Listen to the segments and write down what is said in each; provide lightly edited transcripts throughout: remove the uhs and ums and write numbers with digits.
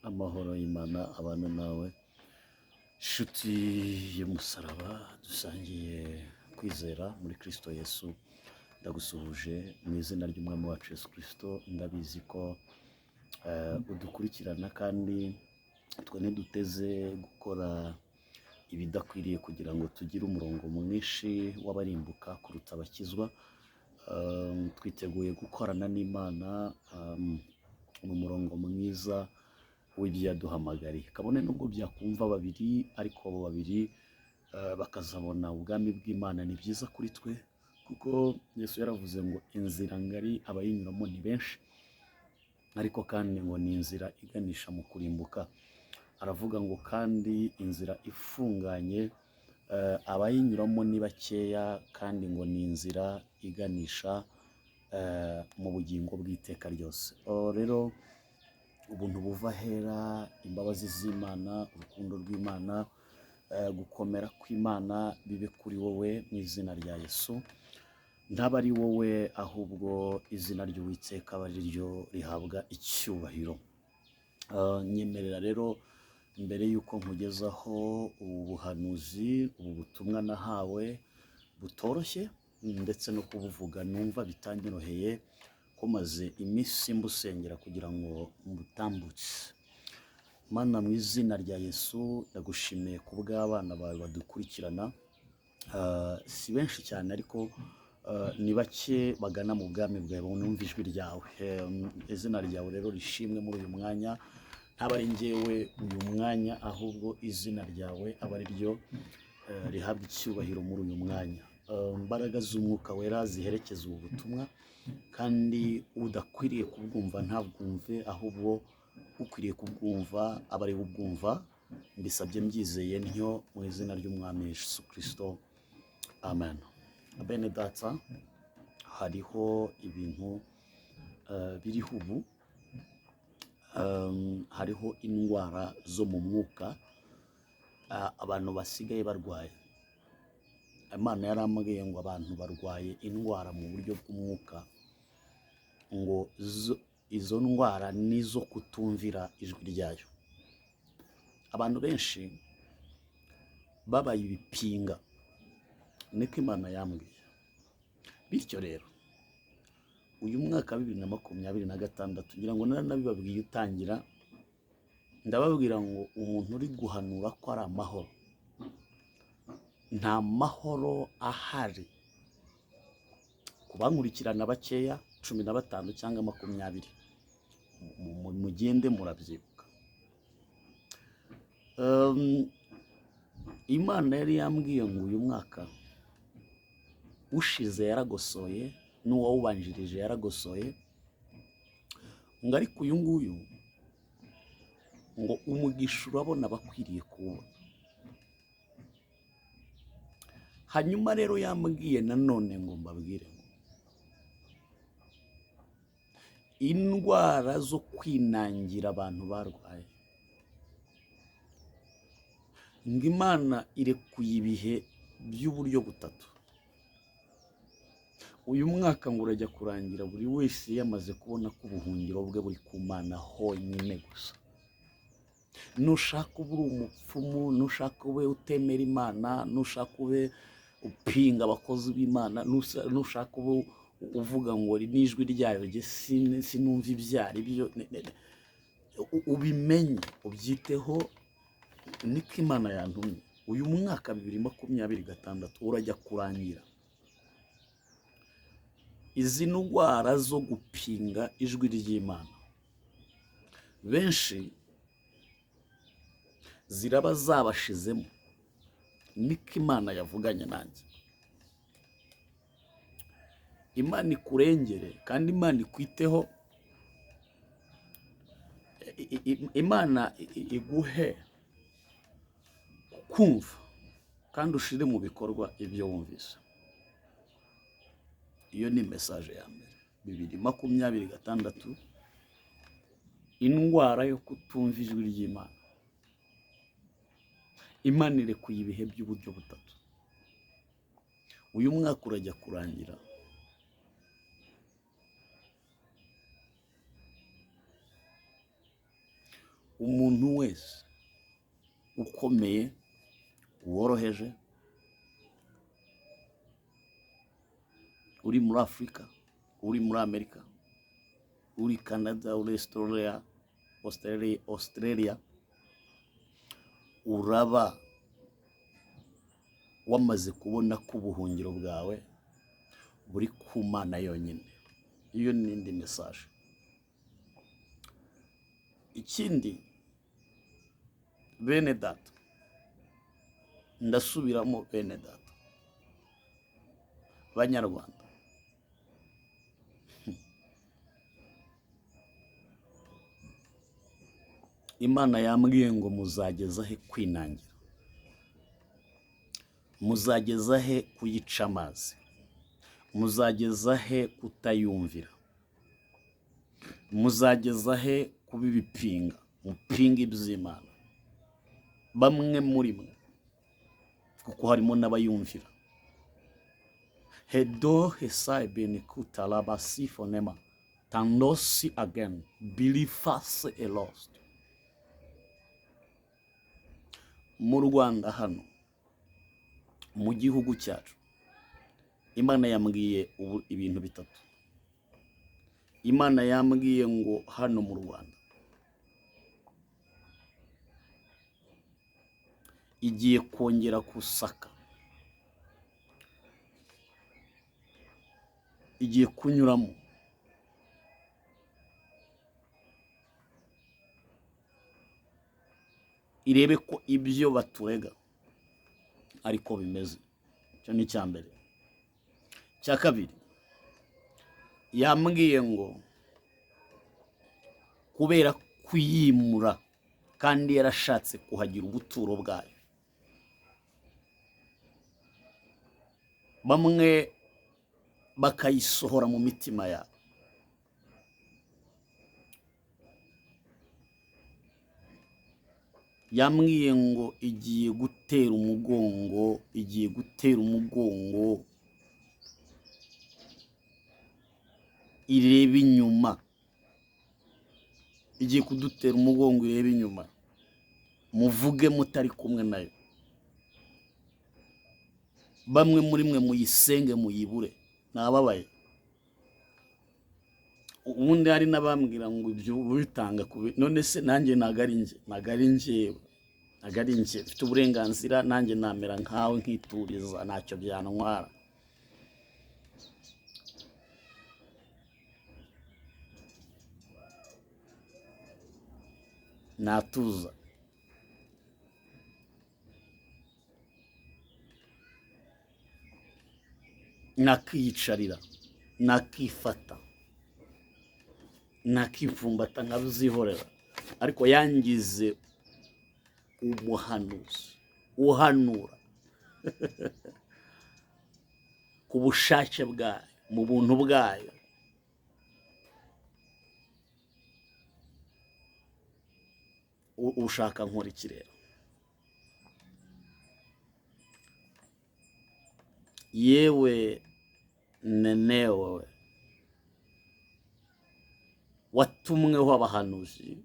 Amahoro y'Imana abana nawe nshuti y'umusaraba dusangiye kwizera muri Kristo Yesu. Ndagusuhuje mu izina ry'umwami wacu Yesu Kristo. Ndabizi ko udukurikirana kandi twe ntiduteze gukora ibidakwiriye kugira ngo tugire umurongo mwinshi w'abarimbuka kuruta abakizwa. Twiteguye gukorana n'Imana mu murongo mwiza w'ibyo yaduhamagariye. Kabone nubwo byakumva babiri, ariko abo babiri bakazabona ubwami bw'Imana. Ni byiza kuri twe kuko Yesu yaravuze ngo inzira ngari abayinyuramo ni benshi, ariko kandi ngo ni inzira iganisha mu kurimbuka. Aravuga ngo kandi inzira ifunganye abayinyuramo ni bakeya, kandi ngo ni inzira iganisha mu bugingo bw'iteka ryose. Rero ubuntu buva hera, imbabazi z'Imana, urukundo rw'Imana, gukomera kw'Imana bibe kuri wowe mu izina rya Yesu. Ntaba ari wowe, ahubwo izina ry'Uwiteka aba ari ryo rihabwa icyubahiro. Nyemerera rero mbere y'uko nkugezaho ubu buhanuzi, ubu butumwa nahawe butoroshye, ndetse no kubuvuga numva bitanyoroheye, ko maze iminsi mbusengera kugira ngo mbutambutse. Mana, mu izina rya Yesu ndagushimiye ku bw'abana bawe badukurikirana. Si benshi cyane, ariko ni bake bagana mu bwami bwawe bunumva ijwi ryawe. Izina ryawe rero rishimwe muri uyu mwanya. Ntaba ari njyewe uyu mwanya, ahubwo izina ryawe aba ari ryo rihabwa icyubahiro muri uyu mwanya. Imbaraga z'umwuka wera ziherekeza ubu butumwa, kandi udakwiriye kubwumva ntabwumve, ahubwo ukwiriye kubwumva aba ari we ubwumva. Mbisabye mbyizeye ntyo mu izina ry'umwami Yesu Kristo, amen. Bene data, hariho ibintu biriho ubu. Hariho indwara zo mu mwuka abantu basigaye barwaye. Imana yarambwiye ngo abantu barwaye indwara mu buryo bw'umwuka, ngo izo ndwara nizo kutumvira ijwi ryayo. Abantu benshi babaye ibipinga, niko Imana yambwiye. Bityo rero uyu mwaka wa 2026, ngira ngo naranabibabwiye utangira, ndababwira ngo umuntu uri guhanura ko ari amahoro, nta mahoro ahari. Kubankurikirana bakeya 15 cyangwa 20, mugende murabyibuka. Imana yari yambwiye ngo uyu mwaka ushize yaragosoye, n'uwawubanjirije yaragosoye, ngo ariko uyu nguyu ngo umugisha urabona bakwiriye kuwubona. Hanyuma rero yambwiye nanone ngo mbabwire ngo indwara zo kwinangira abantu barwaye, ngo Imana irekuye ibihe by'uburyo butatu. Uyu mwaka ngo urajya kurangira buri wese yamaze kubona ko ubuhungiro bwe buri ku Mana honyine gusa. Nushaka ube uri umupfumu, nushaka ube utemera Imana, nushaka ube upinga abakozi b'Imana, nushaka ube uvuga ngo n'ijwi ryayo jye sinumva ibyari byo, ubimenye ubyiteho. Niko Imana yantumye. Uyu mwaka 2026 urajya kurangira izi ndwara zo gupinga ijwi ry'Imana benshi ziraba zabashizemo. Niko Imana yavuganye nanjye. Imana ikurengere kandi Imana ikwiteho. Imana iguhe kumva kandi ushire mu bikorwa ibyo wumvise. Iyo ni message ya mbere. 2026, indwara yo kutumva ijwi ry'Imana. Imana irekuye ibihe by'uburyo butatu. Uyu mwaka urajya kurangira umuntu wese ukomeye, woroheje, uri muri Afurika, uri muri Amerika, uri Canada, uri Australia, uraba wamaze kubona ko ubuhungiro bwawe buri ku Mana yonyine. Iyo ni indi message. Ikindi, bene data, ndasubiramo bene data, Banyarwanda, Imana yambwiye ngo muzageza he kwinangira, muzageza he kuyica amazi, muzageza he kutayumvira, muzageza he kuba ibipinga, mupinga iby'Imana. Bamwe muri mwe, kuko harimo n'abayumvira, hedo hesai benikutalaba sifonema tandosi again bilifase elost. Mu Rwanda hano, mu gihugu cyacu, Imana yambwiye ibintu bitatu. Imana yambwiye ngo hano mu Rwanda igiye kongera kusaka, igiye kunyuramo irebe ko ibyo baturega ariko bimeze. Cyo ni cyambere. Cya kabiri, yambwiye ngo kubera kuyimura kandi yarashatse kuhagira ubuturo bwayo, bamwe bakayisohora mu mitima yabo. Yambwiye ngo igiye gutera umugongo, igiye gutera umugongo ireba inyuma, igiye kudutera umugongo ireba inyuma, muvuge mutari kumwe nayo. Bamwe muri mwe muyisenge muyibure, nababaye. Ubundi hari n'abambwira ngo ibyo bitanga none se nanjye nagari nje mfite uburenganzira, nanjye namera nkawe nkituriza, ntacyo byantwara. Natuza, nakiyicarira, nakifata, nakipfumbata nkabizihorera. Ariko yangize umuhanuzi uhanura ku bushake bwayo, mu buntu bwayo. Ushaka nkora iki rero? Yewe nenewe watumweho abahanuzi,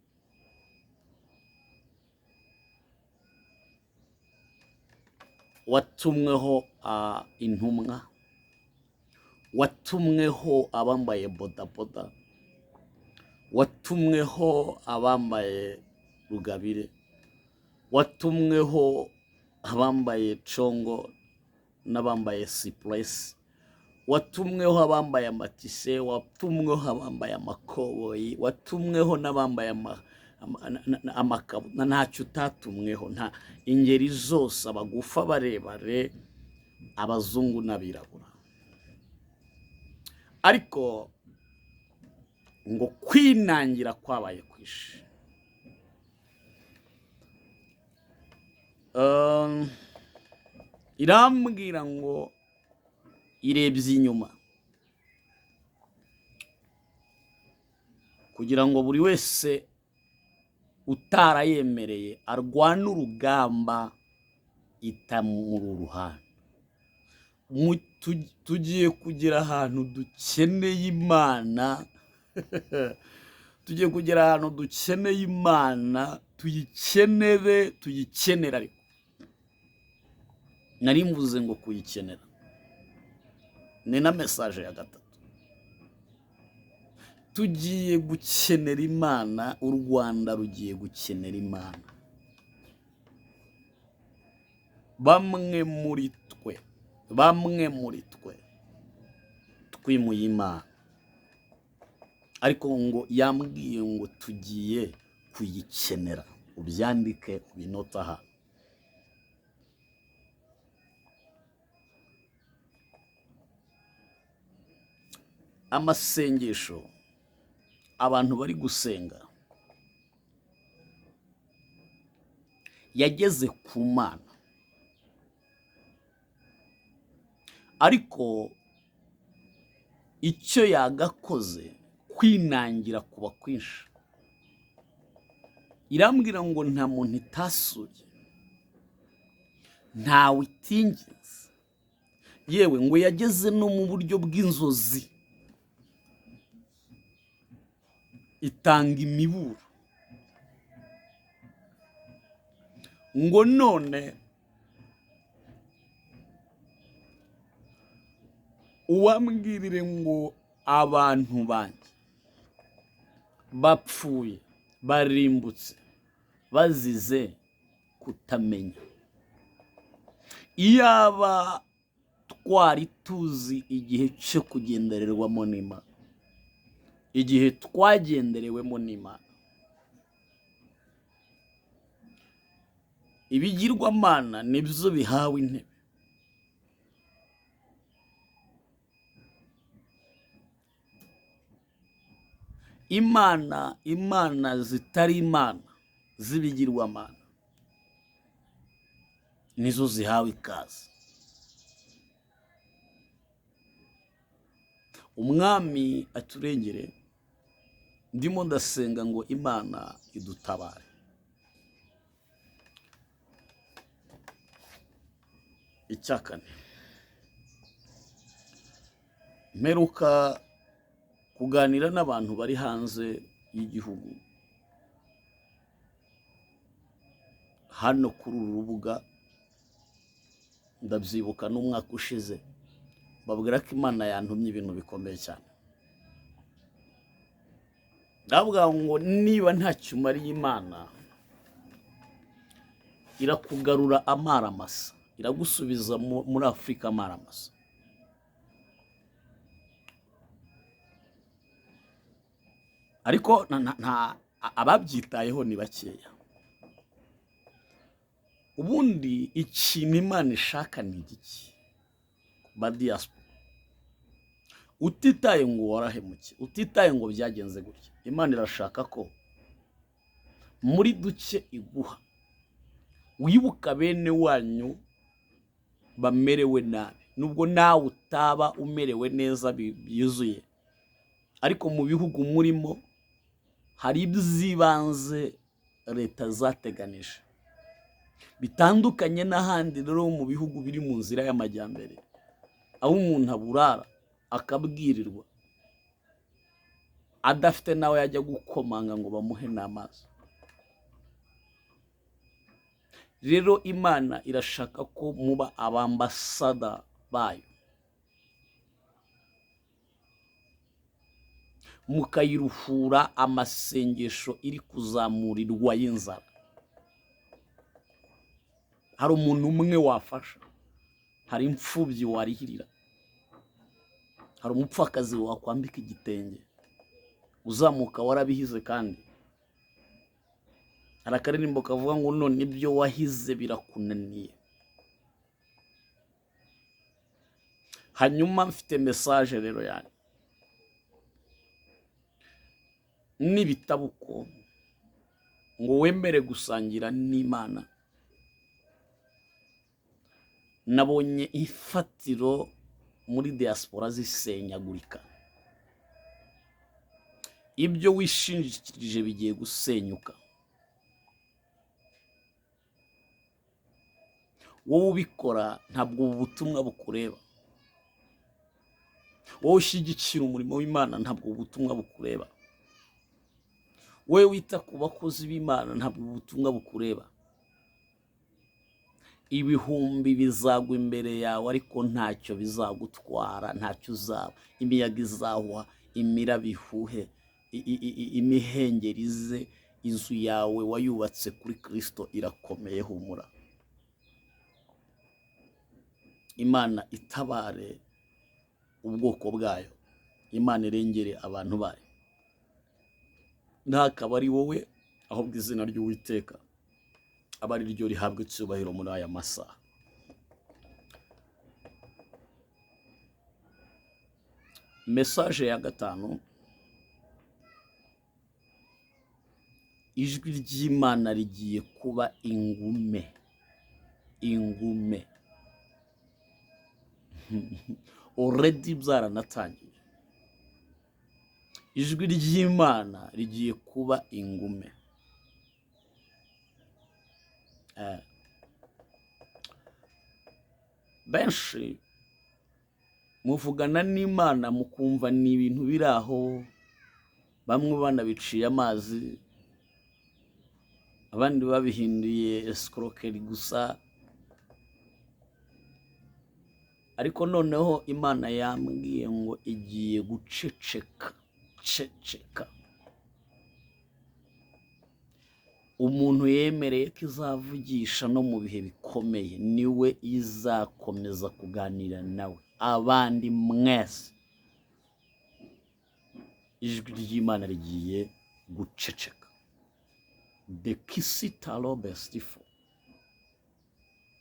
watumweho intumwa, watumweho abambaye bodaboda, watumweho abambaye rugabire, watumweho abambaye congo n'abambaye sipress, watumweho abambaye amatise, watumweho abambaye amakoboyi, watumweho n'abambaye amakabutura. Ntacyo utatumweho, nta ingeri zose, abagufa barebare, abazungu n'abirabura. Ariko ngo kwinangira kwabaye kwishe. Irambwira ngo irebye inyuma kugira ngo buri wese utarayemereye arwana urugamba itamuri uruhande. Tugiye kugira ahantu dukeneye Imana tugiye kugera ahantu dukeneye Imana, tuyikenera ariko nari mvuze ngo kuyikenera ni na message ya gatatu. Tugiye gukenera Imana, u Rwanda rugiye gukenera Imana. Bamwe muri twe twimuye Imana, ariko ngo yambwiye ngo tugiye kuyikenera. Ubyandike ubinota aha. Amasengesho, abantu bari gusenga yageze ku Mana, ariko icyo yagakoze kwinangira kuba kwinshi. Irambwira ngo nta muntu itasuye, ntawe itinginze, yewe ngo yageze no mu buryo bw'inzozi, itanga imiburo ngo none uwambwirire ngo abantu banjye bapfuye barimbutse bazize kutamenya. Iyaba twari tuzi igihe cyo kugendererwamo n'Imana, igihe twagenderewemo n'Imana, ibigirwamana nibyo bihawe intebe. Imana zitari Imana z'ibigirwamana nizo zihawe ikaze. Umwami aturengere. Ndimo ndasenga ngo Imana idutabare. Icyakane, mperuka kuganira n'abantu bari hanze y'igihugu hano kuri uru rubuga. Ndabyibuka n'umwaka ushize babwira ko Imana yantumye ibintu bikomeye cyane. Ndavuga ngo niba ntacyo umariye Imana, irakugarura amaramasa, iragusubiza muri Afurika amaramasa. Ariko ababyitayeho ni bakeya. Ubundi ikintu Imana ishaka ni igiki? Ba diaspora, utitaye ngo warahemuke, utitaye ngo byagenze gutya, Imana irashaka ko muri duke iguha wibuka bene wanyu bamerewe nabi, nubwo nawe utaba umerewe neza byuzuye, ariko mu bihugu murimo hari ibyibanze leta zateganije bitandukanye n'ahandi. Rero mu bihugu biri mu nzira y'amajyambere, aho umuntu aburara akabwirirwa adafite nawe yajya gukomanga ngo bamuhe n'amazi. Rero Imana irashaka ko muba abambasada bayo, mukayiruhura amasengesho iri kuzamurirwa y'inzara. Hari umuntu umwe wafasha, hari imfubyi warihirira, hari umupfakazi wakwambika igitenge, uzamuka warabihize. Kandi hari akaririmbo kavuga ngo none ibyo wahize birakunaniye. Hanyuma mfite message rero yani, n'ibitabuko ngo wemere gusangira n'Imana. Nabonye ifatiro muri diaspora zisenyagurika. Ibyo wishingikirije bigiye gusenyuka. Wowe ubikora ntabwo ubu butumwa bukureba. Wowe ushyigikira umurimo w'Imana ntabwo ubu butumwa bukureba. wowe wita ku bakozi b'Imana ntabwo ubutumwa bukureba. Ibihumbi bizagwa imbere yawe ariko ntacyo bizagutwara, ntacyo uzaba. Imiyaga izahwa, imiraba ihuhe, imihengeri ize, inzu yawe wayubatse kuri Kristo irakomeye, humura. Imana itabare ubwoko bwayo, Imana irengere abantu bayo, ntakaba ari wowe ahubwo izina ry'Uwiteka aba ari ryo rihabwa icyubahiro muri aya masaha. Mesaje ya gatanu, ijwi ry'Imana rigiye kuba ingume. Already byaranatangiye. Ijwi ry'Imana rigiye kuba ingume. Benshi muvugana n'Imana mukumva ni ibintu biri aho, bamwe banabiciye amazi, abandi babihinduye escroquerie gusa. Ariko noneho Imana yambwiye ngo igiye guceceka. Umuntu yemereye ko izavugisha no mu bihe bikomeye niwe izakomeza kuganira nawe. Abandi mwese ijwi ry'Imana rigiye guceceka. The kisitalo bestifo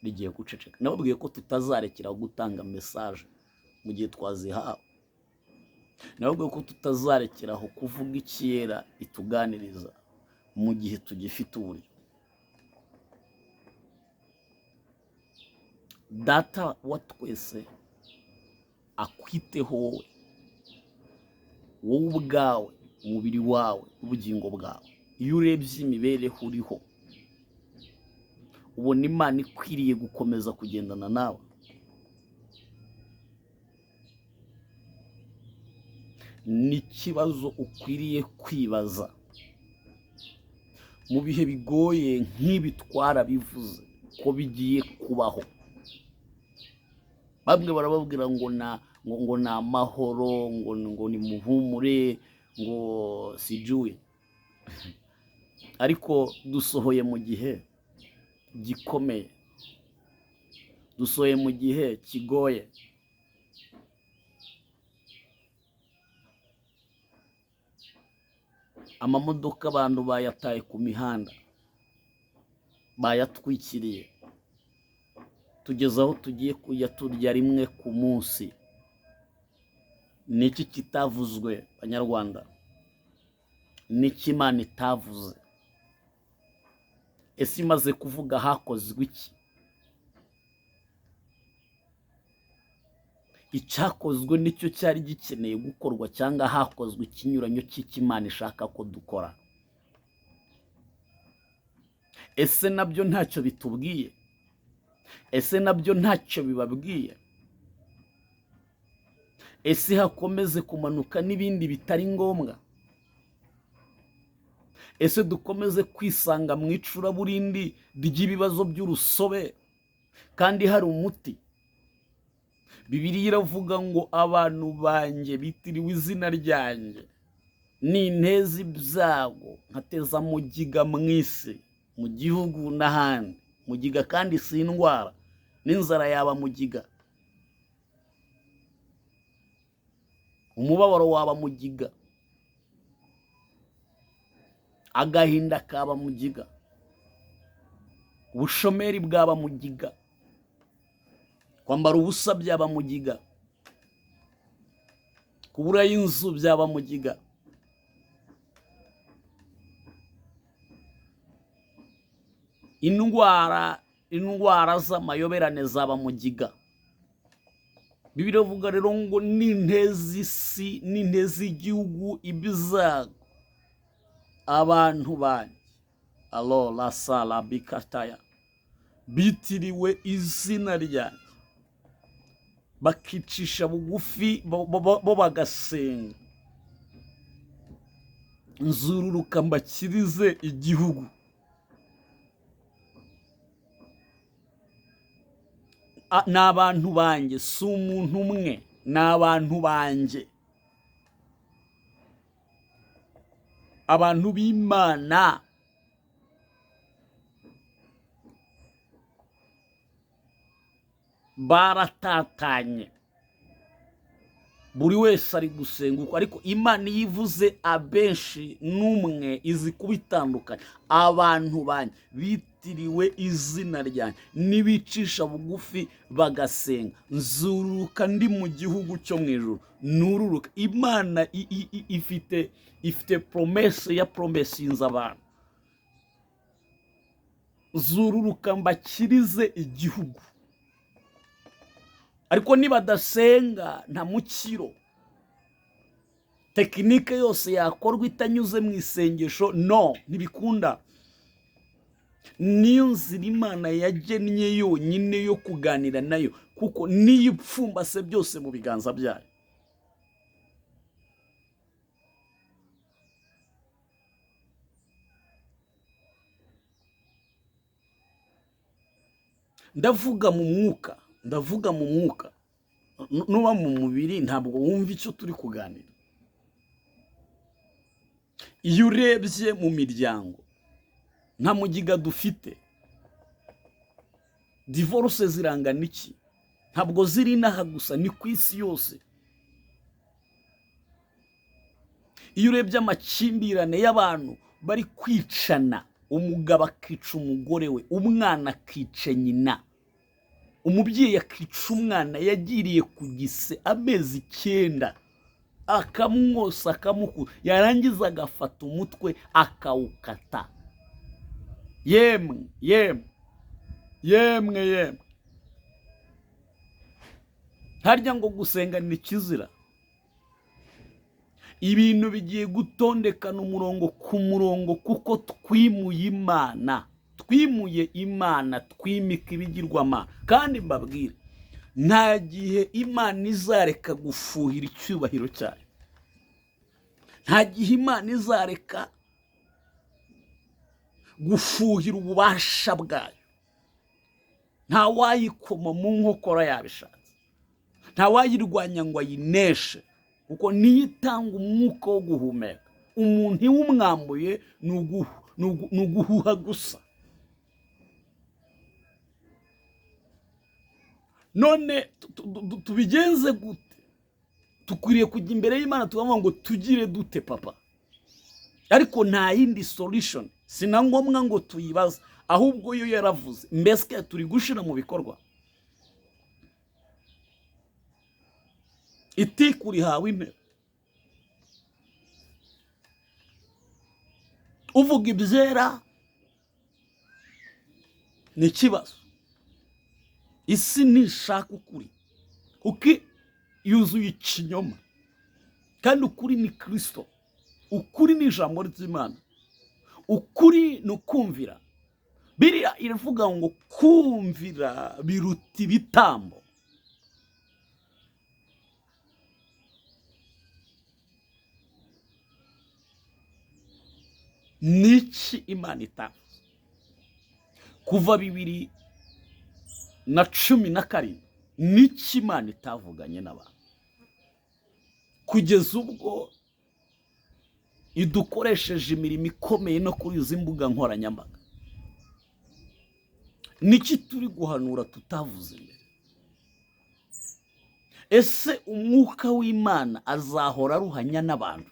rigiye guceceka. Nababwiye ko tutazarekera gutanga message mu gihe twazihawe. Nababwiye ko tutazarekeraho kuvuga ikiyera ituganiriza mu gihe tugifite uburyo. Data wa twese akwiteho wowe ubwawe, umubiri wawe, ubugingo bwawe. Iyo urebye imibereho uriho, ubona Imana ikwiriye gukomeza kugendana nawe. Ni ikibazo ukwiriye kwibaza. Mu bihe bigoye nk'ibi twarabivuze ko bigiye kubaho. Bamwe barababwira ngo ni amahoro, ngo ni muhumure, ngo sijuye. Ariko dusohoye mu gihe gikomeye, dusohoye mu gihe kigoye. Amamodoka abantu bayataye ku mihanda, bayatwikiriye, tugeze aho tugiye kujya turya rimwe ku munsi. Niki kitavuzwe Banyarwanda? Niki Imana itavuze? Ese imaze kuvuga hakozwe iki? Icyakozwe nicyo cyari gikeneye gukorwa cyangwa hakozwe ikinyuranyo cy'Imana ishaka ko dukora? Ese nabyo ntacyo bitubwiye? Ese nabyo ntacyo bibabwiye? Ese hakomeze kumanuka n'ibindi bitari ngombwa? Ese dukomeze kwisanga mu icuraburindi ry'ibibazo by'urusobe kandi hari umuti? Bibiliya iravuga ngo abantu banjye bitiriwe izina ryanjye ninteza ibyago nkateza mugiga mu isi, mu gihugu n'ahandi. Mugiga kandi si indwara, n'inzara yaba mugiga, umubabaro waba mugiga, agahinda kaba mugiga, ubushomeri bwaba mugiga, kwambara ubusa byaba mugiga, kubura y'inzu byaba mugiga. Indwara z'amayoberane zaba mugiga. Bibiliya ivuga rero ngo ninteza isi, ninteza igihugu ibizago, abantu banjye alo la sala bikataya bitiriwe izina ryanjye bakicisha bugufi bo bagasenga, nzururuka mbakirize igihugu. Ni abantu banjye, si umuntu umwe, ni abantu banjye, abantu b'Imana. Baratatanye, buri wese ari gusenguka, ariko Imana iyo ivuze abenshi n'umwe izi kubitandukanya. Abantu banjye bitiriwe izina ryanjye nibicisha bugufi bagasenga, nzururuka ndi mu gihugu cyo mu ijuru, nururuka. Imana ifite promese ya promesinze abantu, zururuka mbakirize igihugu. Ariko nibadasenga nta mukiro. Tekinike yose yakorwa itanyuze mu isengesho, no, ntibikunda. Niyo nzira Imana yagennye yonyine yo kuganira nayo, kuko niyo ipfumbase byose mu biganza byayo. Ndavuga mu mwuka, nuba mu mubiri ntabwo wumva icyo turi kuganira. Iyo urebye mu miryango nta mugiga dufite, divorce zirangana iki? Ntabwo ziri inaha gusa, ni ku isi yose. Iyo urebye amakimbirane y'abantu bari kwicana, umugabo akica umugore we, umwana akica nyina, umubyeyi akica umwana yagiriye ku gise amezi 9, akamwosa akamukura, yarangiza agafata umutwe akawukata. Yemwe harya ngo gusenga ni kizira. Ibintu bigiye gutondekana umurongo ku murongo, kuko twimuye Imana, twimika ibigirwamana. Kandi mbabwire, nta gihe Imana izareka gufuhira icyubahiro cyayo, nta gihe Imana izareka gufuhira ububasha bwayo. Nta wayikoma mu nkokora yabishatse, nta wayirwanya ngo ayineshe, kuko niyo itanga umwuka wo guhumeka. Umuntu iwumwambuye ni uguhuha gusa. None tubigenze gute? Tukwiriye kujya imbere y'Imana tukavuga ngo tugire dute papa? Ariko nta yindi solution, sina ngombwa ngo tuyibaze, ahubwo yo yaravuze. Mbese turi gushira mu bikorwa? Itikuri hawe intebe, uvuga ibyera ni ikibazo. Isi ntishaka ukuri, kuko yuzuye ikinyoma, kandi ukuri ni Kristo. Ukuri ni ijambo ry'Imana, ukuri ni ukumvira. Biriya iravuga ngo kumvira biruta ibitambo. Niki Imana itavuze? Kuva 2017 niki Imana itavuganye n'abantu, kugeza ubwo idukoresheje imirimo ikomeye no kuri izi mbuga nkoranyambaga? Niki turi guhanura tutavuze mbere? Ese umwuka w'Imana azahora aruhanya n'abantu?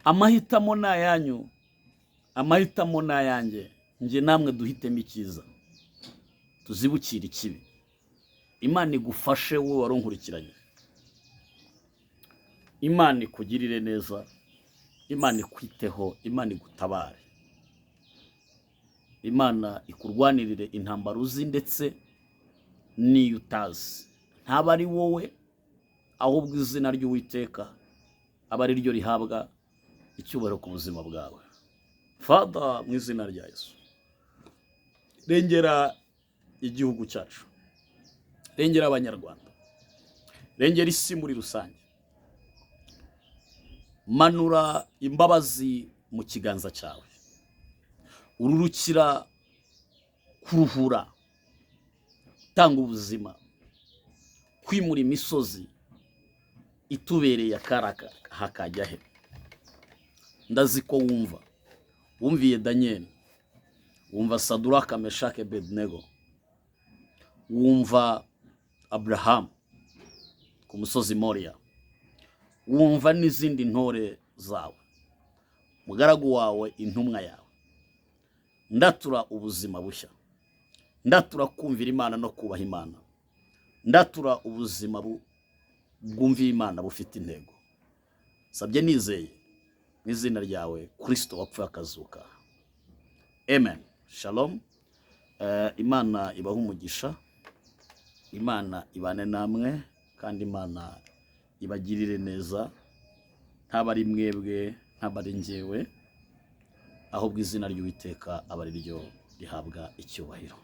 Amahitamo ni ayanyu, amahitamo ni ayanjye. Nge namwe duhitemo icyiza, tuzibukire ikibi. Imana igufashe wowe waronkurikiranye, Imana ikugirire neza, Imana ikwiteho, Imana igutabare, Imana ikurwanirire intambara uzi ndetse n'iyo utazi. Ntaba ari wowe, ahubwo izina ry'Uwiteka aba ari ryo rihabwa icyubahiro ku buzima bwawe. Father, mu izina rya Yesu, rengera igihugu cyacu, rengera abanyarwanda, rengera isi muri rusange, manura imbabazi mu kiganza cyawe, ururukira kuruhura, tanga ubuzima, kwimura imisozi itubereye akaraka hakajya he. Ndazi ko wumviye Daniel, wumva Saduraka, Meshake, Abednego, wumva Abraham ku musozi Moriya, wumva n'izindi ntore zawe, mugaragu wawe, intumwa yawe. Ndatura ubuzima bushya, ndatura kumvira Imana no kubaha Imana, ndatura ubuzima bwumvira Imana bufite intego. Sabye nizeye mu izina ryawe Kristo wapfuye akazuka. Amen. Shalom. Imana ibaha umugisha, Imana ibane namwe, kandi Imana ibagirire neza, ntabari mwebwe, ntabari njyewe, ahubwo izina ry'Uwiteka aba ari ryo rihabwa icyubahiro.